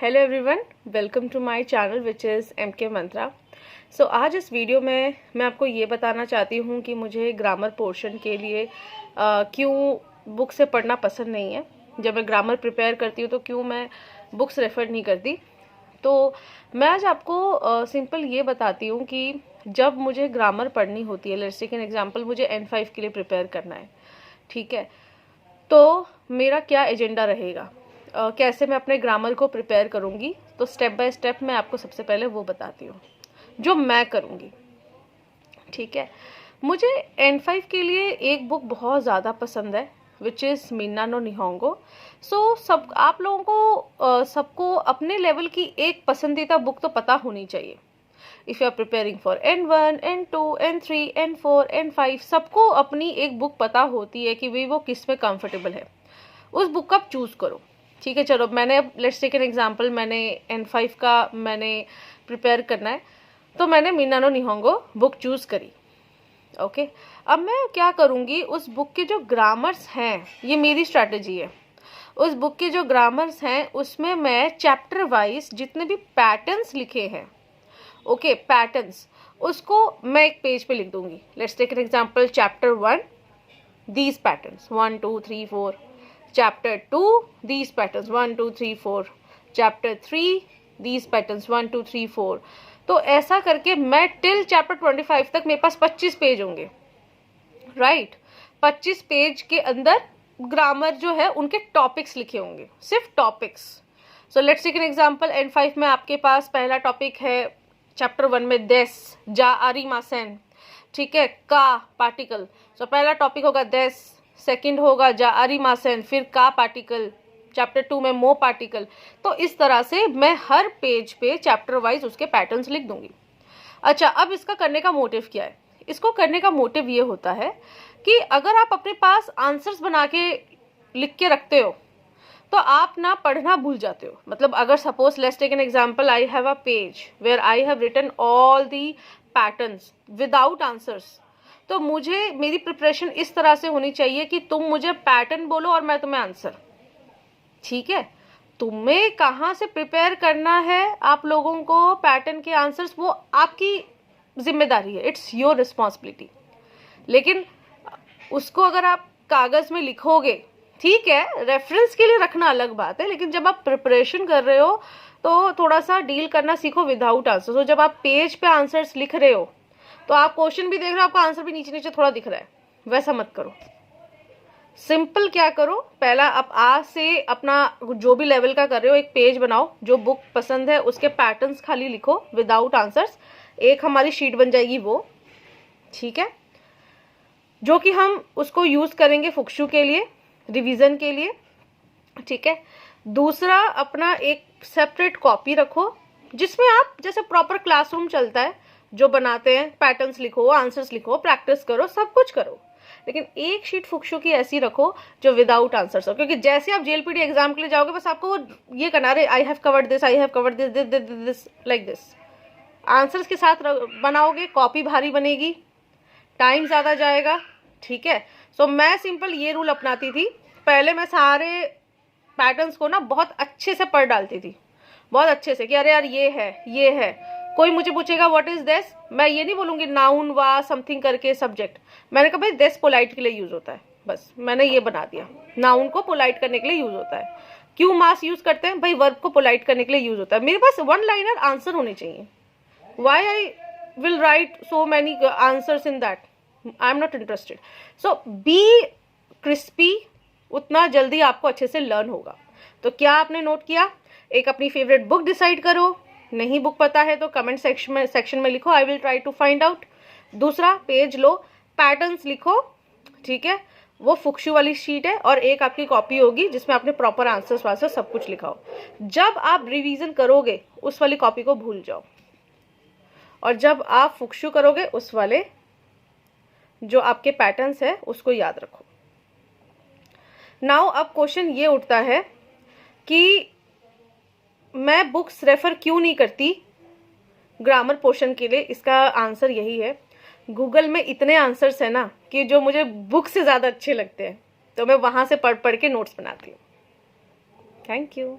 Hello everyone, welcome to my channel which is MK Mantra. So आज इस video में मैं आपको ये बताना चाहती हूँ कि मुझे ग्रामर पोर्शन के लिए क्यों बुक से पढ़ना पसंद नहीं है। जब मैं ग्रामर प्रिपेयर करती हूँ तो क्यों मैं बुक्स रेफ़र नहीं करती। तो मैं आज आपको सिंपल ये बताती हूँ कि जब मुझे ग्रामर पढ़नी होती है, लेट्स टेक एन एग्जांपल, मुझे N5 के लिए प्रिपेयर करना है, ठीक है, तो मेरा क्या एजेंडा रहेगा, कैसे मैं अपने ग्रामर को प्रिपेयर करूँगी। तो स्टेप बाय स्टेप मैं आपको सबसे पहले वो बताती हूँ जो मैं करूँगी, ठीक है। मुझे N5 के लिए एक बुक बहुत ज़्यादा पसंद है विच इज़ मिन्ना नो निहोंगो। सो सब आप लोगों को सबको अपने लेवल की एक पसंदीदा बुक तो पता होनी चाहिए। If you are preparing for N1, N2, N3, N4, N5, सबको अपनी एक बुक पता होती है कि भाई वो किस में कंफर्टेबल है। उस बुक का आप चूज़ करो, ठीक है। चलो मैंने लेट्स टेक एन एग्जांपल, मैंने N5 का मैंने प्रिपेयर करना है तो मैंने मिन्ना नो निहोंगो बुक चूज़ करी, ओके। अब मैं क्या करूँगी, उस बुक के जो ग्रामर्स हैं, ये मेरी स्ट्रैटेजी है, उस बुक के जो ग्रामर्स हैं उसमें मैं चैप्टर वाइज जितने भी पैटर्न्स लिखे हैं, ओके, पैटर्न्स, उसको मैं एक पेज पे लिख दूँगी। Let's take an example, chapter 1 these patterns 1 2 3 4, chapter 2 these patterns 1 2 3 4, chapter 3 these patterns 1 2 3 4। तो ऐसा करके मैं टिल चैप्टर 25 तक मेरे पास 25 पेज होंगे, राइट। 25 पेज के अंदर ग्रामर जो है उनके टॉपिक्स लिखे होंगे, सिर्फ topics. So let's take an example, N5 में आपके पास पहला टॉपिक है चैप्टर 1 में देस जा आरी मासेन, ठीक है, का पार्टिकल। सो पहला टॉपिक होगा देस, सेकंड होगा जा आरी मासेन, फिर का पार्टिकल, चैप्टर 2 में मो पार्टिकल। तो इस तरह से मैं हर पेज पे चैप्टर वाइज उसके पैटर्न्स लिख दूंगी। अच्छा, अब इसका करने का मोटिव क्या है? इसको करने का मोटिव ये होता है कि अगर आप अपने पास आंसर्स बना के लिख के रखते हो तो आप ना पढ़ना भूल जाते हो। मतलब अगर suppose let's take an example, I have a page where I have written all the patterns without answers, तो मुझे मेरी प्रिपरेशन इस तरह से होनी चाहिए कि तुम मुझे पैटर्न बोलो और मैं तुम्हें आंसर, ठीक है। तुम्हें कहाँ से प्रिपेयर करना है आप लोगों को पैटर्न के आंसर्स, वो आपकी जिम्मेदारी है, इट्स योर रिस्पॉन्सिबिलिटी। लेकिन उसको अगर आप कागज़ में लिखोगे, ठीक है, रेफरेंस के लिए रखना अलग बात है, लेकिन जब आप प्रिपरेशन कर रहे हो तो थोड़ा सा डील करना सीखो विदाउट आंसर्स। तो जब आप पेज पे आंसर्स लिख रहे हो तो आप क्वेश्चन भी देख रहे हो, आपका आंसर भी नीचे नीचे थोड़ा दिख रहा है, वैसा मत करो। सिंपल क्या करो, पहला आप आज से अपना जो भी लेवल का कर रहे हो एक पेज बनाओ, जो बुक पसंद है उसके पैटर्न्स खाली लिखो विदाउट आंसर्स। एक हमारी शीट बन जाएगी वो, ठीक है, जो कि हम उसको यूज करेंगे फुक्शु के लिए, रिवीजन के लिए, ठीक है। दूसरा, अपना एक सेपरेट कॉपी रखो जिसमें आप जैसे प्रॉपर क्लासरूम चलता है जो बनाते हैं, पैटर्न्स लिखो, आंसर्स लिखो, प्रैक्टिस करो, सब कुछ करो, लेकिन एक शीट फुक्शु की ऐसी रखो जो विदाउट आंसर्स हो। क्योंकि जैसे आप JLPT एग्जाम के लिए जाओगे बस आपको ये करना है, I have covered this, I have covered this this this this like this. Answers के साथ बनाओगे, कॉपी भारी बनेगी, टाइम ज़्यादा जाएगा, ठीक है। सो मैं सिंपल ये रूल अपनाती थी, पहले मैं सारे पैटर्न्स को ना बहुत अच्छे से पढ़ डालती थी, बहुत अच्छे से, कि अरे यार ये है, ये है। कोई मुझे पूछेगा व्हाट इज दिस, मैं ये नहीं बोलूँगी नाउन वा समथिंग करके सब्जेक्ट, मैंने कहा भाई दिस पोलाइट के लिए यूज होता है, बस मैंने ये बना दिया, नाउन को पोलाइट करने के लिए यूज होता है। क्यों मास यूज करते हैं भाई, वर्ब को पोलाइट करने के लिए यूज होता है। मेरे पास वन लाइनर आंसर होने चाहिए, why I will write so many answers in that, I am not interested. So be crispy, उतना जल्दी आपको अच्छे से लर्न होगा। तो क्या आपने नोट किया, एक अपनी फेवरेट बुक डिसाइड करो, नहीं बुक पता है तो कमेंट सेक्शन में लिखो, I will try to find out. दूसरा, पेज लो, पैटर्न्स लिखो, ठीक है, वो फुक्शु वाली शीट है, और एक आपकी कॉपी होगी जिसमें आपने प्रॉपर आंसर्स वांसर्स सब कुछ लिखा हो। जब आप रिवीजन करोगे उस वाली कॉपी को भूल जाओ, और जब आप फुक्शु करोगे उस वाले जो आपके पैटर्न्स है उसको याद रखो। नाउ अब क्वेश्चन ये उठता है कि मैं बुक्स रेफर क्यों नहीं करती ग्रामर पोर्शन के लिए। इसका आंसर यही है, गूगल में इतने आंसर्स हैं ना कि जो मुझे बुक से ज़्यादा अच्छे लगते हैं, तो मैं वहाँ से पढ़ पढ़ के नोट्स बनाती हूँ। Thank you.